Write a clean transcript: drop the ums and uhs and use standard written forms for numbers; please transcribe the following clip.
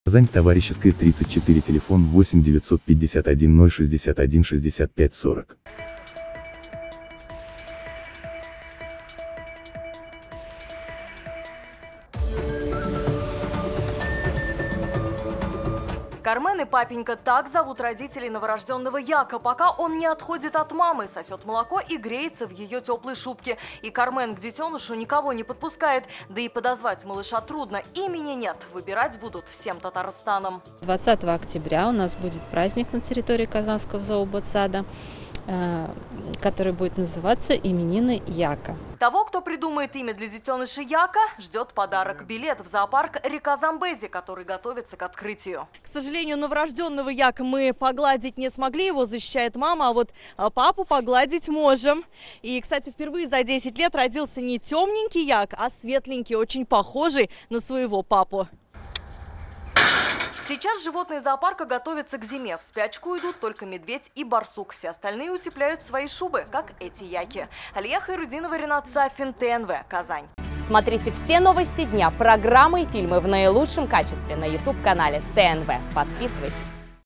Казань, Товарищеская, 34, телефон 8 951 061 65 40. Кармен и папенька — так зовут родителей новорожденного Яка, пока он не отходит от мамы, сосет молоко и греется в ее теплой шубке. И Кармен к детенышу никого не подпускает, да и подозвать малыша трудно, имени нет, выбирать будут всем Татарстаном. 20 октября у нас будет праздник на территории Казанского зооботсада, который будет называться «Именины Яка». Того, кто придумает имя для детеныша Яка, ждет подарок – билет в зоопарк «Река Замбези», который готовится к открытию. К сожалению, новорожденного Яка мы погладить не смогли, его защищает мама, а вот папу погладить можем. И, кстати, впервые за 10 лет родился не темненький Як, а светленький, очень похожий на своего папу. Сейчас животные зоопарка готовятся к зиме. В спячку идут только медведь и барсук. Все остальные утепляют свои шубы, как эти яки. Алия Хайрудинова, Ренат Сафин, ТНВ, Казань. Смотрите все новости дня, программы и фильмы в наилучшем качестве на YouTube-канале ТНВ. Подписывайтесь.